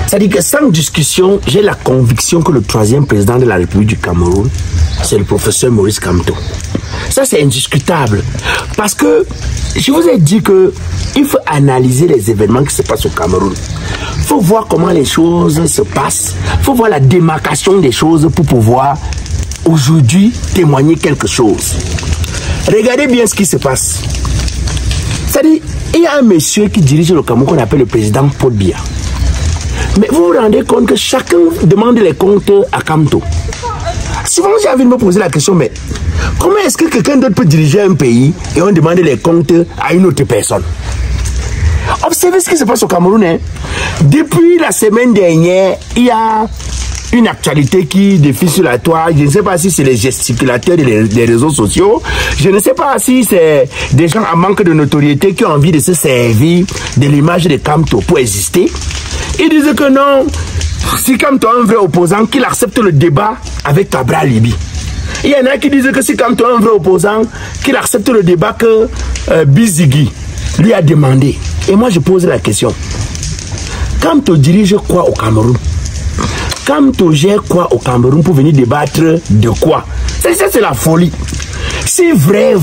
C'est-à-dire que sans discussion, j'ai la conviction que le troisième président de la République du Cameroun, c'est le professeur Maurice Kamto. Ça, c'est indiscutable. Parce que je vous ai dit que il faut analyser les événements qui se passent au Cameroun. Il faut voir comment les choses se passent. Il faut voir la démarcation des choses pour pouvoir aujourd'hui témoigner quelque chose. Regardez bien ce qui se passe. C'est-à-dire, il y a un monsieur qui dirige le Cameroun qu'on appelle le président Paul Biya. Mais vous vous rendez compte que chacun demande les comptes à Kamto. Souvent, j'ai envie de me poser la question, mais comment est-ce que quelqu'un d'autre peut diriger un pays et on demande les comptes à une autre personne? Observez ce qui se passe au Cameroun. Hein. Depuis la semaine dernière, il y a une actualité qui défile sur la toile. Je ne sais pas si c'est les gesticulateurs des réseaux sociaux. Je ne sais pas si c'est des gens en manque de notoriété qui ont envie de se servir de l'image de Kamto pour exister. Ils disent que non, si Kamto est un vrai opposant, qu'il accepte le débat avec Cabral Libi. Il y en a qui disent que si Kamto est un vrai opposant, qu'il accepte le débat que Bizigi lui a demandé. Et moi je pose la question. Kamto dirige quoi au Cameroun? Kamto gère quoi au Cameroun pour venir débattre de quoi? Ça c'est la folie. C'est vrai.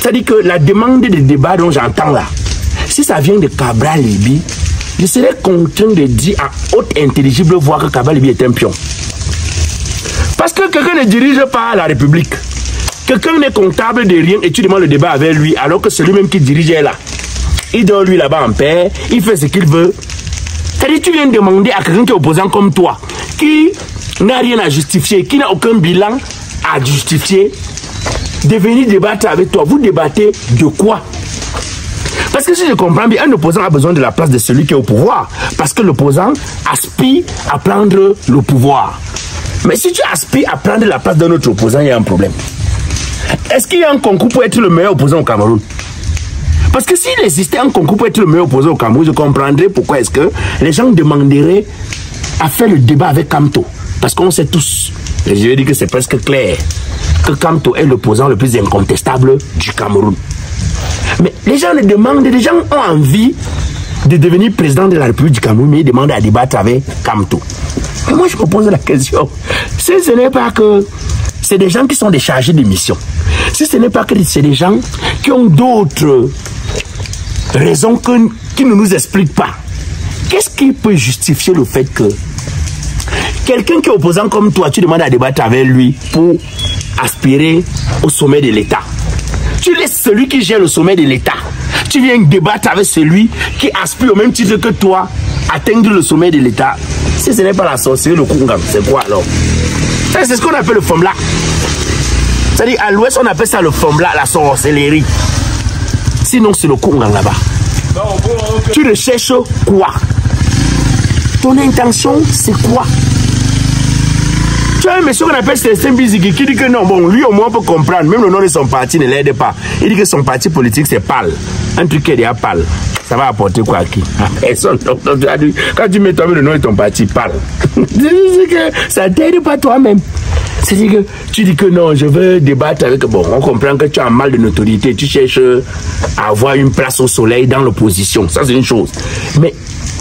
C'est-à-dire que la demande de débat dont j'entends là, si ça vient de Cabral Libi, je serais contraint de dire à haute intelligible voix que Cabral Libi est un pion. Parce que quelqu'un ne dirige pas la République. Quelqu'un n'est comptable de rien et tu demandes le débat avec lui alors que c'est lui-même qui dirige là. Il donne lui là-bas en paix, il fait ce qu'il veut. C'est-à-dire tu viens demander à quelqu'un qui est opposant comme toi, qui n'a rien à justifier, qui n'a aucun bilan à justifier, de venir débattre avec toi. Vous débattez de quoi? Parce que si je comprends bien, un opposant a besoin de la place de celui qui est au pouvoir. Parce que l'opposant aspire à prendre le pouvoir. Mais si tu aspires à prendre la place d'un autre opposant, il y a un problème. Est-ce qu'il y a un concours pour être le meilleur opposant au Cameroun? Parce que s'il existait un concours pour être le meilleur opposant au Cameroun, je comprendrais pourquoi est-ce que les gens demanderaient à faire le débat avec Kamto. Parce qu'on sait tous, et je veux dire que c'est presque clair, que Kamto est l'opposant le plus incontestable du Cameroun. Mais les gens le demandent, les gens ont envie de devenir président de la République du Cameroun, mais ils demandent à débattre avec Kamto. Et moi je me pose la question, si ce n'est pas que c'est des gens qui sont des chargés de mission, si ce n'est pas que c'est des gens qui ont d'autres raisons qui ne nous expliquent pas, qu'est-ce qui peut justifier le fait que quelqu'un qui est opposant comme toi, tu demandes à débattre avec lui pour aspirer au sommet de l'État? Tu laisses celui qui gère le sommet de l'État. Tu viens débattre avec celui qui aspire au même titre que toi atteindre le sommet de l'État. Si ce n'est pas la sorcellerie, le Kungang, c'est quoi alors? C'est ce qu'on appelle le FOMLA. C'est-à-dire à l'ouest, on appelle ça le FOMLA, la sorcellerie. Sinon, c'est le Kungang là-bas. Tu recherches quoi? Ton intention, c'est quoi? Tu as un monsieur qu'on appelle Célestin Bizigi qui dit que non, bon, lui au moins peut comprendre, même le nom de son parti ne l'aide pas. Il dit que son parti politique c'est PAL. Un truc qui est déjà PAL. Ça va apporter quoi à qui? Personne. Quand tu mets toi-même le nom de ton parti, PAL. Ça ne t'aide pas toi-même. C'est-à-dire que tu dis que non, je veux débattre avec... Bon, on comprend que tu as un mal de notoriété. Tu cherches à avoir une place au soleil dans l'opposition. Ça, c'est une chose. Mais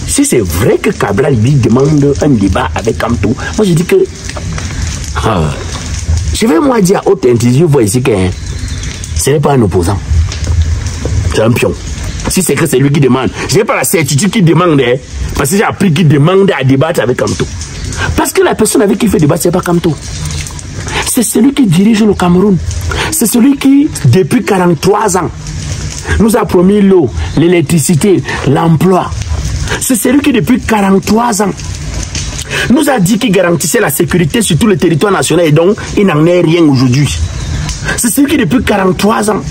si c'est vrai que Cabral lui demande un débat avec Kamto, moi je dis que... je vais moi dire à haute intelligence, vous voyez ici que ce n'est pas un opposant. C'est un pion. Si c'est que c'est lui qui demande. Je n'ai pas la certitude qu'il demande, hein, parce que j'ai appris qu'il demande à débattre avec Kamto. Parce que la personne avec qui il fait débattre, ce n'est pas Kamto. C'est celui qui dirige le Cameroun. C'est celui qui, depuis 43 ans, nous a promis l'eau, l'électricité, l'emploi. C'est celui qui, depuis 43 ans, nous a dit qu'il garantissait la sécurité sur tout le territoire national et donc il n'en est rien aujourd'hui. C'est celui qui, depuis 43 ans,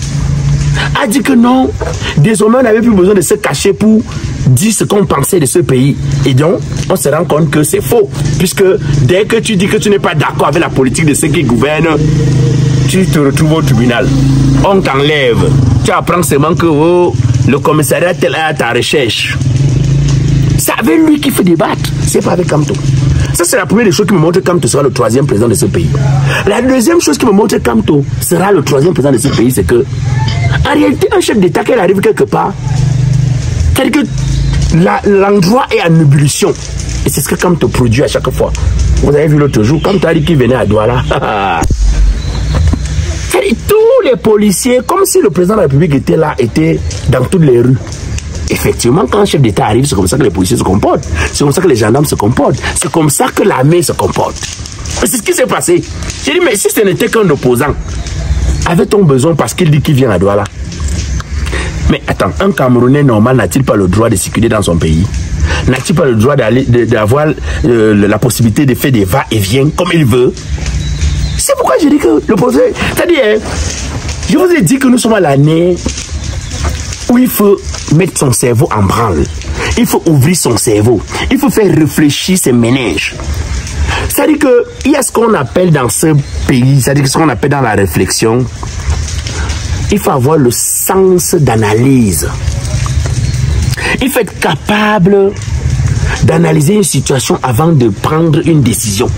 a dit que non, désormais on n'avait plus besoin de se cacher pour dire ce qu'on pensait de ce pays. Et donc, on se rend compte que c'est faux. Puisque dès que tu dis que tu n'es pas d'accord avec la politique de ceux qui gouvernent, tu te retrouves au tribunal. On t'enlève. Tu apprends seulement que oh, le commissariat tel est à ta recherche. C'est avec lui qu'il fait débattre. C'est pas avec Kamto. Ça, c'est la première des choses qui me montre que Kamto sera le troisième président de ce pays. La deuxième chose qui me montre que Kamto sera le troisième président de ce pays, c'est que, en réalité, un chef d'État, qu'il arrive quelque part, c'est-à-dire que l'endroit est en ébullition. Et c'est ce que Kamto produit à chaque fois. Vous avez vu l'autre jour, Kamto a dit qu'il venait à Douala. Tous les policiers, comme si le président de la République était là, étaient dans toutes les rues. Effectivement, quand un chef d'État arrive, c'est comme ça que les policiers se comportent. C'est comme ça que les gendarmes se comportent. C'est comme ça que l'armée se comporte. C'est ce qui s'est passé. J'ai dit, mais si ce n'était qu'un opposant, avait-on besoin parce qu'il dit qu'il vient à Douala? Mais attends, un Camerounais normal n'a-t-il pas le droit de circuler dans son pays? N'a-t-il pas le droit d'avoir la possibilité de faire des va-et-vient comme il veut? C'est pourquoi j'ai dit que le procès... C'est-à-dire, je vous ai dit que nous sommes à l'année où il faut mettre son cerveau en branle. Il faut ouvrir son cerveau. Il faut faire réfléchir ses méninges. C'est-à-dire qu'il y a ce qu'on appelle dans ce pays, c'est-à-dire ce qu'on appelle dans la réflexion, il faut avoir le sens d'analyse. Il faut être capable d'analyser une situation avant de prendre une décision.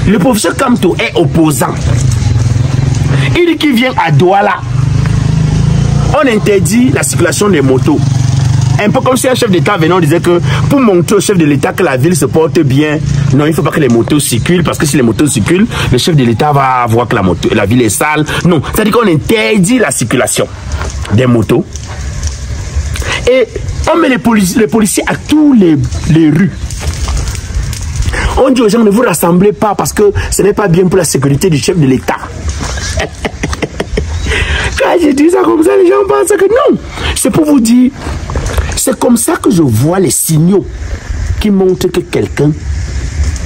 Le professeur Kamto est opposant. Il dit qu'il vient à Douala. On interdit la circulation des motos. Un peu comme si un chef d'État venait, on disait que pour montrer au chef de l'État que la ville se porte bien, non, il ne faut pas que les motos circulent, parce que si les motos circulent, le chef de l'État va voir que la ville est sale. Non, c'est-à-dire qu'on interdit la circulation des motos. Et on met les policiers à tous les rues. On dit aux gens, ne vous rassemblez pas parce que ce n'est pas bien pour la sécurité du chef de l'État. Quand je dis ça comme ça, les gens pensent que non. C'est pour vous dire, c'est comme ça que je vois les signaux qui montrent que quelqu'un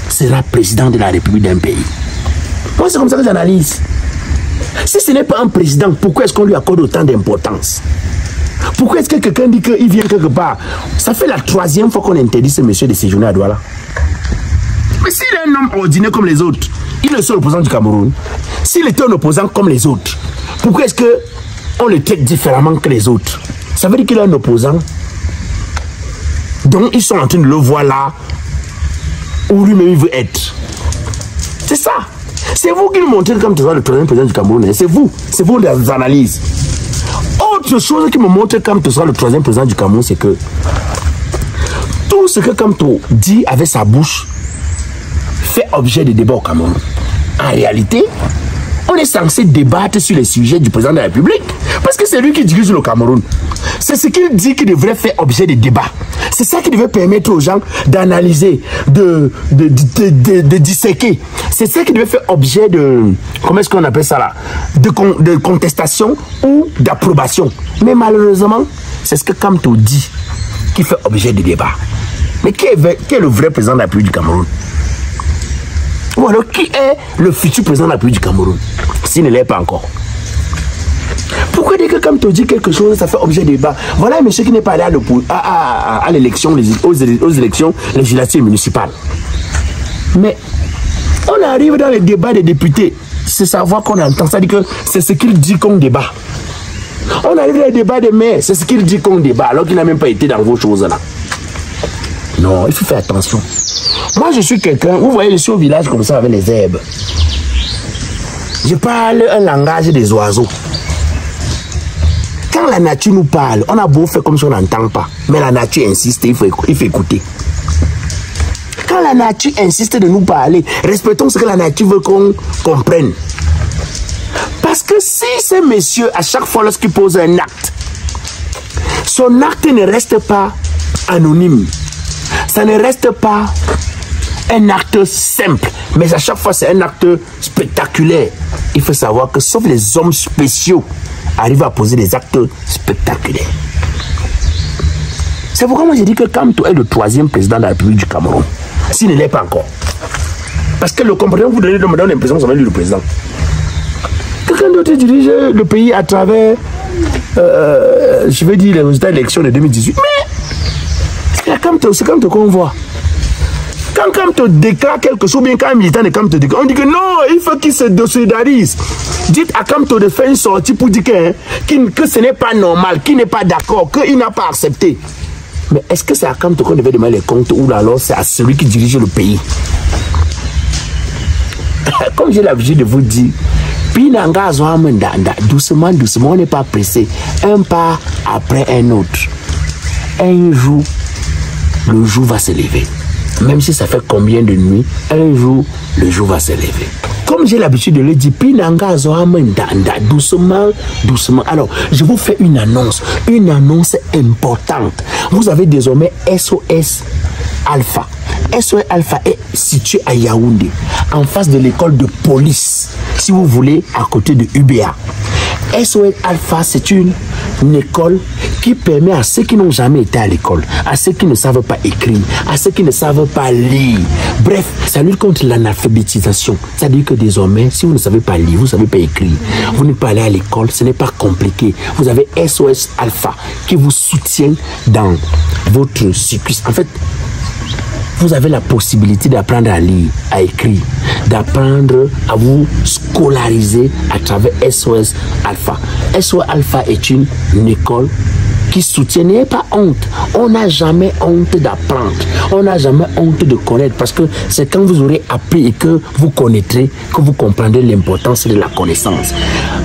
sera président de la République d'un pays. Moi, c'est comme ça que j'analyse. Si ce n'est pas un président, pourquoi est-ce qu'on lui accorde autant d'importance? Pourquoi est-ce que quelqu'un dit qu'il vient quelque part? Ça fait la 3e fois qu'on interdit ce monsieur de séjourner à Douala. Mais s'il est un homme ordinaire comme les autres, il est le seul opposant du Cameroun. S'il était un opposant comme les autres, pourquoi est-ce qu'on le traite différemment que les autres? Ça veut dire qu'il est un opposant. Donc ils sont en train de le voir là où lui-même il veut être. C'est ça. C'est vous qui nous montrez comme tu vois le 3e président du Cameroun. C'est vous. C'est vos analyses. Autre chose qui me montre comme tu seras le 3e président du Cameroun, c'est que tout ce que Kamto dit avec sa bouche fait objet de débat au Cameroun. En réalité, on est censé débattre sur les sujets du président de la République parce que c'est lui qui dirige le Cameroun. C'est ce qu'il dit qui devrait faire objet de débat. C'est ça qui devrait permettre aux gens d'analyser, de disséquer. C'est ça qui devait faire objet de, comment est-ce qu'on appelle ça là, de contestation ou d'approbation. Mais malheureusement, c'est ce que Kamto dit qui fait objet de débat. Mais qui est le vrai président de la République du Cameroun? Ou alors qui est le futur président de la République du Cameroun s'il ne l'est pas encore? Pourquoi dès que Kamto dit quelque chose, ça fait objet de débat? Voilà un monsieur qui n'est pas allé à l'élection, aux élections législatives et municipales. Mais on arrive dans les débats des députés, c'est sa voix qu'on entend, c'est-à-dire que c'est ce qu'il dit qu'on débat. On arrive dans les débats des maires, c'est ce qu'il dit qu'on débat, alors qu'il n'a même pas été dans vos choses-là. Non, il faut faire attention. Moi, je suis quelqu'un, vous voyez, je suis au village comme ça avec les herbes. Je parle un langage des oiseaux. Quand la nature nous parle, on a beau faire comme si on n'entend pas. Mais la nature insiste, il faut écouter. Quand la nature insiste de nous parler, respectons ce que la nature veut qu'on comprenne. Parce que si ce monsieur, à chaque fois lorsqu'il pose un acte, son acte ne reste pas anonyme. Ça ne reste pas un acte simple, mais à chaque fois c'est un acte spectaculaire. Il faut savoir que sauf les hommes spéciaux arrivent à poser des actes spectaculaires. C'est pourquoi moi j'ai dit que Kamto est le 3e président de la République du Cameroun, s'il ne l'est pas encore. Parce que le comprenant vous donnez me donne l'impression que c'est lui le président. Quelqu'un d'autre dirige le pays à travers, je vais dire, les résultats de l'élection de 2018. Mais c'est Kamto qu'on voit. Quand Kamto déclare quelque chose, bien quand un militant de Kamto déclare, on dit que non, il faut qu'il se dosolidarise. Dites à Kamto de faire une sortie pour dire que ce n'est pas normal, qu'il n'est pas d'accord, qu'il n'a pas accepté. Mais est-ce que c'est à Kamto qu'on devait demander les comptes ou alors c'est à celui qui dirige le pays? Comme j'ai l'habitude de vous dire, doucement, doucement, on n'est pas pressé. Un pas après un autre. Un jour, le jour va se lever. Même si ça fait combien de nuits, un jour, le jour va se lever. Comme j'ai l'habitude de le dire, doucement, doucement. Alors, je vous fais une annonce importante. Vous avez désormais SOS Alpha. SOS Alpha est situé à Yaoundé, en face de l'école de police, si vous voulez, à côté de UBA. SOS Alpha, c'est une école qui permet à ceux qui n'ont jamais été à l'école, à ceux qui ne savent pas écrire, à ceux qui ne savent pas lire. Bref, ça lutte contre l'analphabétisation. C'est-à-dire que désormais, si vous ne savez pas lire, vous ne savez pas écrire, vous n'êtes pas allé à l'école, ce n'est pas compliqué. Vous avez SOS Alpha qui vous soutient dans votre circuit. En fait, vous avez la possibilité d'apprendre à lire, à écrire, d'apprendre à vous scolariser à travers SOS Alpha. SOS Alpha est une école qui soutient, n'ayez pas honte. On n'a jamais honte d'apprendre. On n'a jamais honte de connaître parce que c'est quand vous aurez appris et que vous connaîtrez que vous comprendrez l'importance de la connaissance.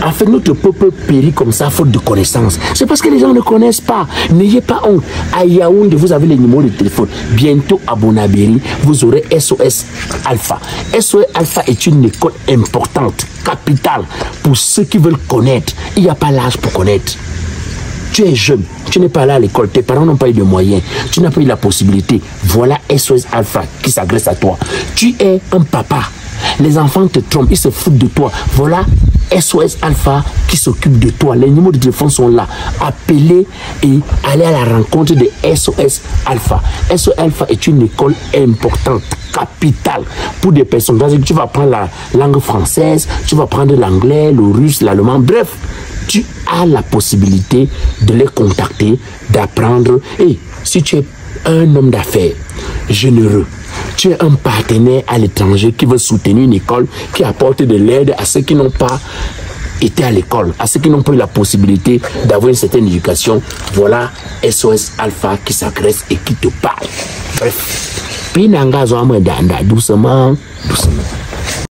En fait, notre peuple périt comme ça, faute de connaissance. C'est parce que les gens ne connaissent pas. N'ayez pas honte. À Yaoundé, vous avez les numéros de téléphone. Bientôt à Bonabéry, vous aurez SOS Alpha. SOS Alpha est une école importante, capitale, pour ceux qui veulent connaître. Il n'y a pas l'âge pour connaître. Tu es jeune, tu n'es pas allé à l'école, tes parents n'ont pas eu de moyens, tu n'as pas eu la possibilité. Voilà SOS Alpha qui s'agresse à toi. Tu es un papa, les enfants te trompent, ils se foutent de toi. Voilà SOS Alpha qui s'occupe de toi. Les numéros de téléphone sont là. Appelez et allez à la rencontre de SOS Alpha. SOS Alpha est une école importante, capitale pour des personnes. Tu vas prendre la langue française, tu vas prendre l'anglais, le russe, l'allemand, bref. Tu as la possibilité de les contacter, d'apprendre. Et si tu es un homme d'affaires généreux, tu es un partenaire à l'étranger qui veut soutenir une école qui apporte de l'aide à ceux qui n'ont pas été à l'école, à ceux qui n'ont pas eu la possibilité d'avoir une certaine éducation, voilà SOS Alpha qui s'agresse et qui te parle. Bref, doucement, doucement.